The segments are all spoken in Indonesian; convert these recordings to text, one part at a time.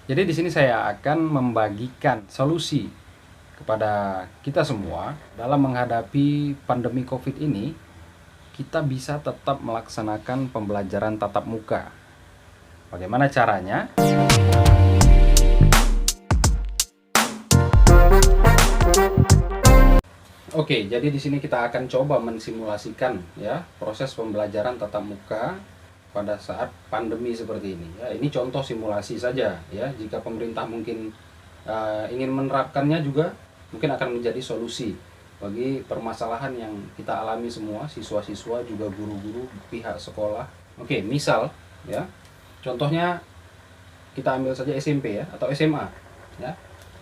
Jadi di sini saya akan membagikan solusi kepada kita semua dalam menghadapi pandemi Covid ini. Kita bisa tetap melaksanakan pembelajaran tatap muka. Bagaimana caranya? Oke, jadi di sini kita akan coba mensimulasikan ya proses pembelajaran tatap muka pada saat pandemi seperti ini. Ya, ini contoh simulasi saja ya. Jika pemerintah mungkin ingin menerapkannya juga mungkin akan menjadi solusi bagi permasalahan yang kita alami semua, siswa-siswa juga guru-guru, pihak sekolah. Oke, misal ya. Contohnya kita ambil saja SMP ya atau SMA ya.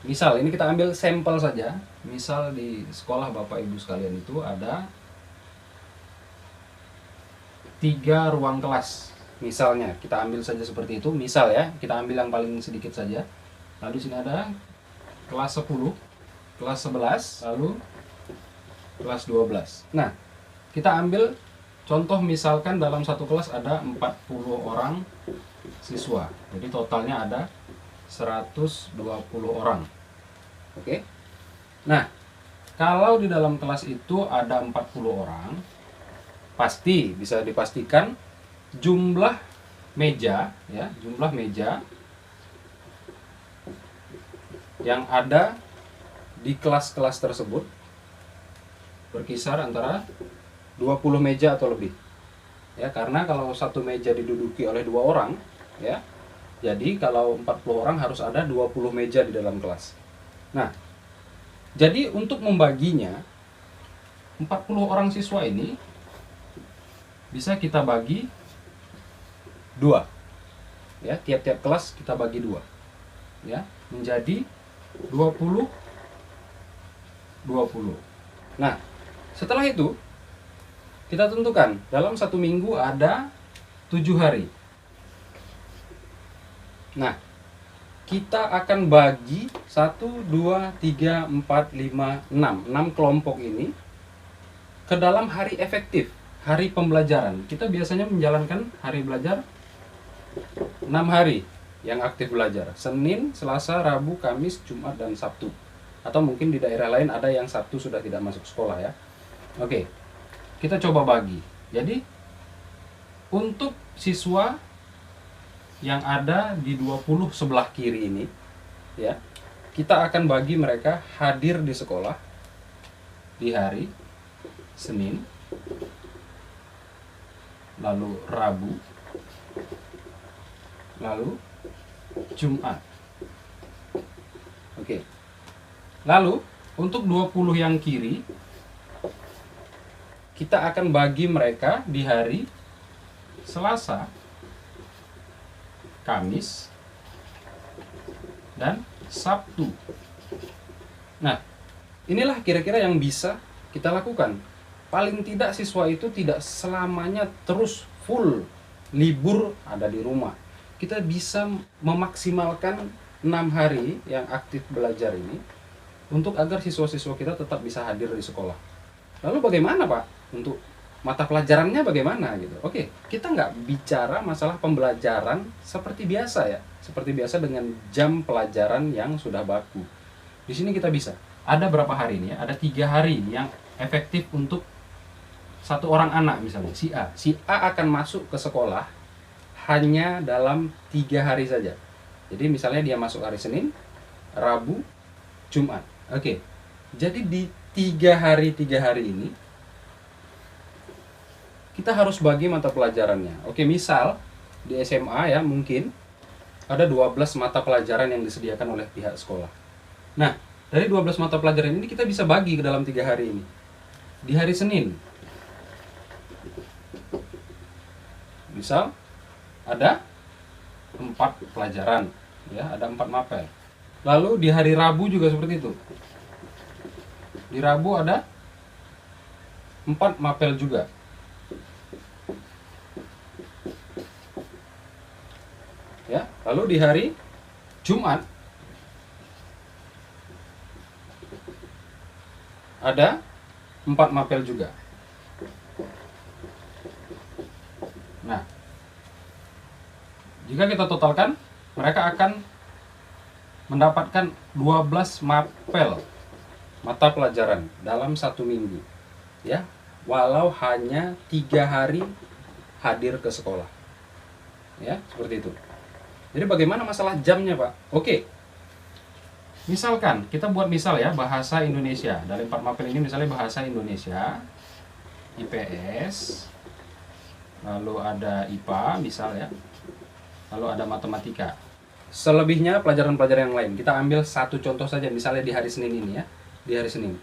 Misal ini kita ambil sampel saja. Misal di sekolah Bapak Ibu sekalian itu ada 3 ruang kelas. Misalnya kita ambil saja seperti itu. Misal ya, kita ambil yang paling sedikit saja. Lalu di sini ada kelas 10, kelas 11, lalu kelas 12. Nah, kita ambil contoh misalkan dalam satu kelas ada 40 orang siswa. Jadi totalnya ada 120 orang. Oke. Nah, kalau di dalam kelas itu ada 40 orang, pasti bisa dipastikan jumlah meja ya, jumlah meja yang ada di kelas-kelas tersebut berkisar antara 20 meja atau lebih. Ya, karena kalau satu meja diduduki oleh 2 orang, ya. Jadi kalau 40 orang harus ada 20 meja di dalam kelas. Nah, jadi untuk membaginya 40 orang siswa ini bisa kita bagi 2. Ya, tiap-tiap kelas kita bagi 2. Ya, menjadi 20 20. Nah, setelah itu kita tentukan dalam 1 minggu ada 7 hari. Nah, kita akan bagi 1, 2, 3, 4, 5, 6 kelompok ini ke dalam hari efektif, hari pembelajaran. Kita biasanya menjalankan hari belajar 6 hari yang aktif belajar. Senin, Selasa, Rabu, Kamis, Jumat, dan Sabtu. Atau mungkin di daerah lain ada yang Sabtu sudah tidak masuk sekolah ya. Oke, kita coba bagi. Jadi, untuk siswa yang ada di 20 sebelah kiri ini ya, kita akan bagi mereka hadir di sekolah di hari Senin, lalu Rabu, lalu Jumat. Oke. Lalu untuk 20 yang kiri kita akan bagi mereka di hari Selasa, Kamis, dan Sabtu. Nah, inilah kira-kira yang bisa kita lakukan. Paling tidak siswa itu tidak selamanya terus full libur ada di rumah. Kita bisa memaksimalkan 6 hari yang aktif belajar ini untuk agar siswa-siswa kita tetap bisa hadir di sekolah. Lalu bagaimana Pak untuk mata pelajarannya bagaimana gitu? Oke, kita nggak bicara masalah pembelajaran seperti biasa ya, seperti biasa dengan jam pelajaran yang sudah baku. Di sini kita bisa. Ada berapa hari ini ya? Ada 3 hari yang efektif untuk satu orang anak misalnya, si A. Si A akan masuk ke sekolah hanya dalam 3 hari saja. Jadi misalnya dia masuk hari Senin, Rabu, Jumat. Oke. Jadi di 3 hari ini kita harus bagi mata pelajarannya. Oke, misal di SMA ya mungkin ada 12 mata pelajaran yang disediakan oleh pihak sekolah. Nah, dari 12 mata pelajaran ini kita bisa bagi ke dalam 3 hari ini. Di hari Senin, misal ada 4 pelajaran, ya ada 4 mapel. Lalu di hari Rabu juga seperti itu. Di Rabu ada 4 mapel juga. Ya, lalu di hari Jumat ada 4 mapel juga. Nah, jika kita totalkan, mereka akan mendapatkan 12 mapel mata pelajaran dalam 1 minggu, ya, walau hanya 3 hari hadir ke sekolah, ya, seperti itu. Jadi bagaimana masalah jamnya, Pak? Oke, misalkan kita buat misal ya, bahasa Indonesia. Dari 4 mapel ini misalnya bahasa Indonesia, IPS, lalu ada IPA misal ya, lalu ada matematika. Selebihnya pelajaran-pelajaran yang lain. Kita ambil satu contoh saja, misalnya di hari Senin ini ya. Di hari Senin,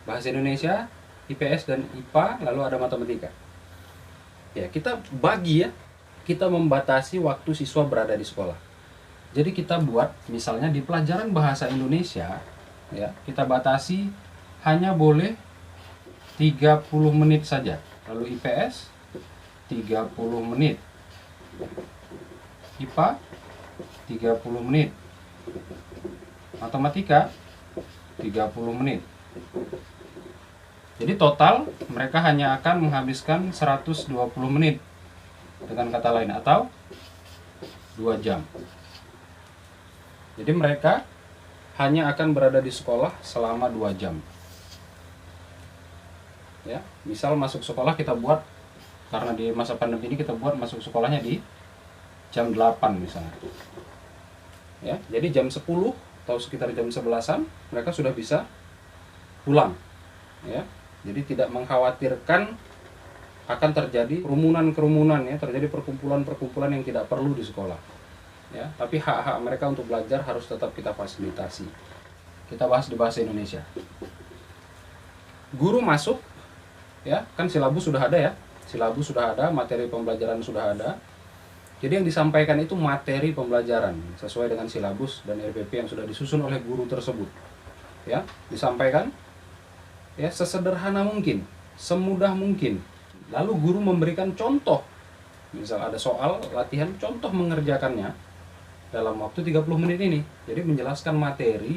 bahasa Indonesia, IPS dan IPA, lalu ada matematika. Ya, kita bagi ya, kita membatasi waktu siswa berada di sekolah. Jadi kita buat misalnya di pelajaran bahasa Indonesia ya, kita batasi hanya boleh 30 menit saja. Lalu IPS 30 menit. IPA 30 menit. Matematika 30 menit. Jadi total mereka hanya akan menghabiskan 120 menit. Dengan kata lain, atau 2 jam. Jadi mereka hanya akan berada di sekolah selama 2 jam. Ya, misal masuk sekolah kita buat, karena di masa pandemi ini kita buat masuk sekolahnya di jam 8 misalnya. Ya, jadi jam 10 atau sekitar jam 11-an mereka sudah bisa pulang. Ya, jadi tidak mengkhawatirkan akan terjadi kerumunan-kerumunan ya, terjadi perkumpulan-perkumpulan yang tidak perlu di sekolah. Ya, tapi hak-hak mereka untuk belajar harus tetap kita fasilitasi. Kita bahas di bahasa Indonesia. Guru masuk, ya, kan silabus sudah ada ya. Silabus sudah ada, materi pembelajaran sudah ada. Jadi yang disampaikan itu materi pembelajaran sesuai dengan silabus dan RPP yang sudah disusun oleh guru tersebut. Ya, disampaikan ya sesederhana mungkin, semudah mungkin. Lalu guru memberikan contoh. Misal ada soal latihan, contoh mengerjakannya dalam waktu 30 menit ini. Jadi menjelaskan materi,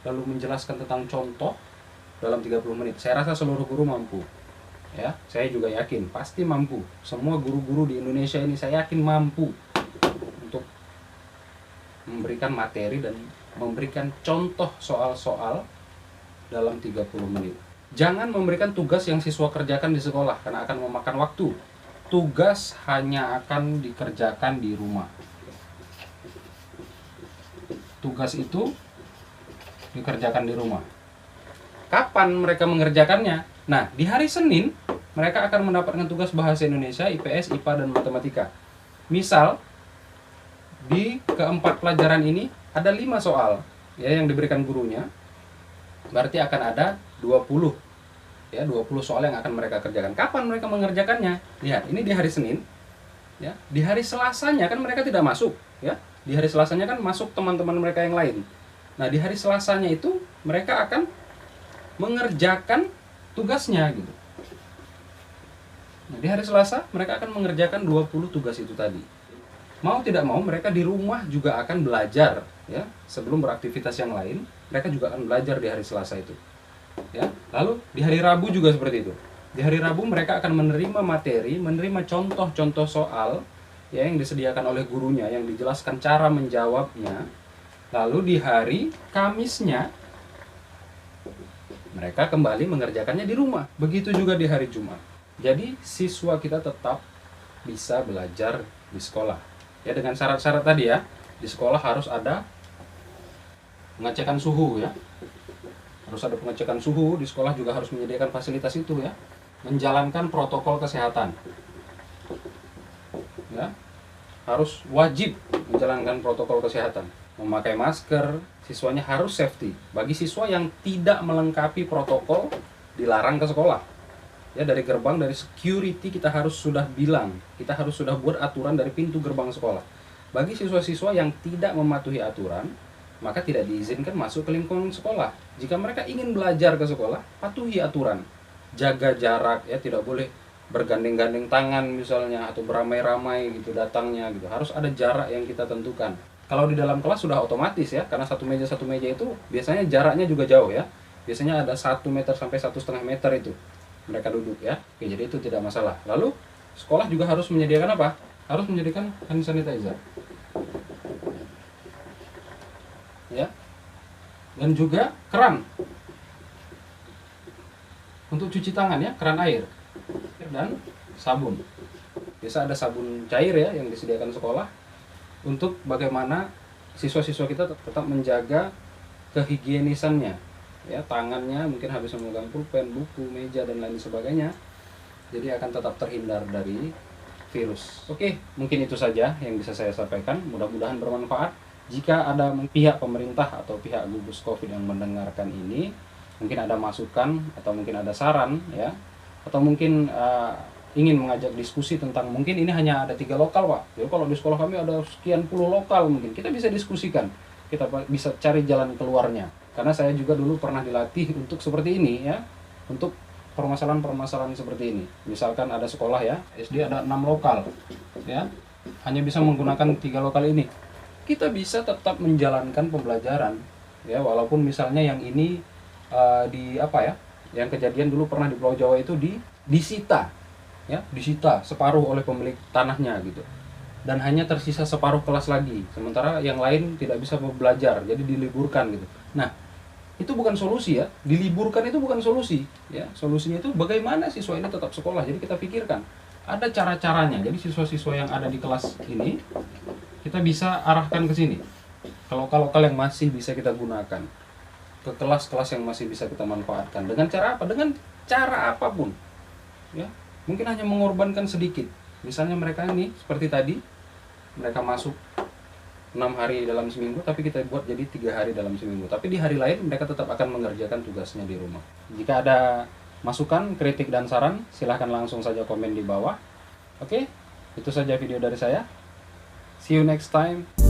lalu menjelaskan tentang contoh dalam 30 menit. Saya rasa seluruh guru mampu. Ya, saya juga yakin pasti mampu. Semua guru-guru di Indonesia ini saya yakin mampu untuk memberikan materi dan memberikan contoh soal-soal dalam 30 menit. Jangan memberikan tugas yang siswa kerjakan di sekolah karena akan memakan waktu. Tugas hanya akan dikerjakan di rumah. Tugas itu dikerjakan di rumah. Kapan mereka mengerjakannya? Nah, di hari Senin mereka akan mendapatkan tugas bahasa Indonesia, IPS, IPA, dan matematika. Misal di keempat pelajaran ini ada 5 soal ya yang diberikan gurunya. Berarti akan ada 20 ya, 20 soal yang akan mereka kerjakan. Kapan mereka mengerjakannya? Lihat, ini di hari Senin ya. Di hari Selasanya kan mereka tidak masuk ya. Di hari Selasanya kan masuk teman-teman mereka yang lain. Nah, di hari Selasanya itu mereka akan mengerjakan tugasnya gitu. Nah, di hari Selasa mereka akan mengerjakan 20 tugas itu tadi. Mau tidak mau mereka di rumah juga akan belajar ya. Sebelum beraktivitas yang lain, mereka juga akan belajar di hari Selasa itu. Ya. Lalu di hari Rabu juga seperti itu. Di hari Rabu mereka akan menerima materi, menerima contoh-contoh soal ya yang disediakan oleh gurunya, yang dijelaskan cara menjawabnya. Lalu di hari Kamisnya mereka kembali mengerjakannya di rumah. Begitu juga di hari Jumat. Jadi siswa kita tetap bisa belajar di sekolah. Ya, dengan syarat-syarat tadi ya. Di sekolah harus ada pengecekan suhu ya. Harus ada pengecekan suhu, di sekolah juga harus menyediakan fasilitas itu ya. Menjalankan protokol kesehatan. Ya. Harus wajib menjalankan protokol kesehatan. Memakai masker, siswanya harus safety. Bagi siswa yang tidak melengkapi protokol, dilarang ke sekolah. Ya, dari gerbang, dari security kita harus sudah bilang, kita harus sudah buat aturan dari pintu gerbang sekolah. Bagi siswa-siswa yang tidak mematuhi aturan, maka tidak diizinkan masuk ke lingkungan sekolah. Jika mereka ingin belajar ke sekolah, patuhi aturan. Jaga jarak ya, tidak boleh bergandeng-gandeng tangan misalnya atau beramai-ramai gitu datangnya gitu. Harus ada jarak yang kita tentukan. Kalau di dalam kelas sudah otomatis ya, karena satu meja itu biasanya jaraknya juga jauh ya. Biasanya ada 1 meter sampai 1,5 meter itu mereka duduk ya. Oke, jadi itu tidak masalah. Lalu sekolah juga harus menyediakan apa? Harus menyediakan hand sanitizer. ya, dan juga keran untuk cuci tangan ya, keran air dan sabun. Biasa ada sabun cair ya yang disediakan sekolah untuk bagaimana siswa-siswa kita tetap menjaga kehigienisannya ya, tangannya mungkin habis memegang pulpen, buku, meja dan lain sebagainya, jadi akan tetap terhindar dari virus. Oke, mungkin itu saja yang bisa saya sampaikan, mudah-mudahan bermanfaat. Jika ada pihak pemerintah atau pihak gugus COVID yang mendengarkan ini, mungkin ada masukan atau mungkin ada saran ya, atau mungkin ingin mengajak diskusi tentang mungkin ini hanya ada 3 lokal Pak, jadi kalau di sekolah kami ada sekian puluh lokal, mungkin kita bisa diskusikan, kita bisa cari jalan keluarnya. Karena saya juga dulu pernah dilatih untuk seperti ini ya, untuk permasalahan-permasalahan seperti ini. Misalkan ada sekolah ya, SD ada 6 lokal ya, hanya bisa menggunakan 3 lokal ini, kita bisa tetap menjalankan pembelajaran ya, walaupun misalnya yang ini di apa ya, yang kejadian dulu pernah di Pulau Jawa itu disita ya, disita separuh oleh pemilik tanahnya gitu, dan hanya tersisa separuh kelas lagi, sementara yang lain tidak bisa belajar, jadi diliburkan gitu. Nah, itu bukan solusi ya, diliburkan itu bukan solusi ya, solusinya itu bagaimana siswa ini tetap sekolah. Jadi kita pikirkan ada cara-caranya, jadi siswa-siswa yang ada di kelas ini kita bisa arahkan ke sini, ke lokal-lokal yang masih bisa kita gunakan, ke kelas-kelas yang masih bisa kita manfaatkan. Dengan cara apa? Dengan cara apapun ya, mungkin hanya mengorbankan sedikit. Misalnya mereka ini seperti tadi, mereka masuk 6 hari dalam seminggu, tapi kita buat jadi 3 hari dalam seminggu, tapi di hari lain mereka tetap akan mengerjakan tugasnya di rumah. Jika ada masukan, kritik dan saran, silahkan langsung saja komen di bawah. Oke, itu saja video dari saya. See you next time.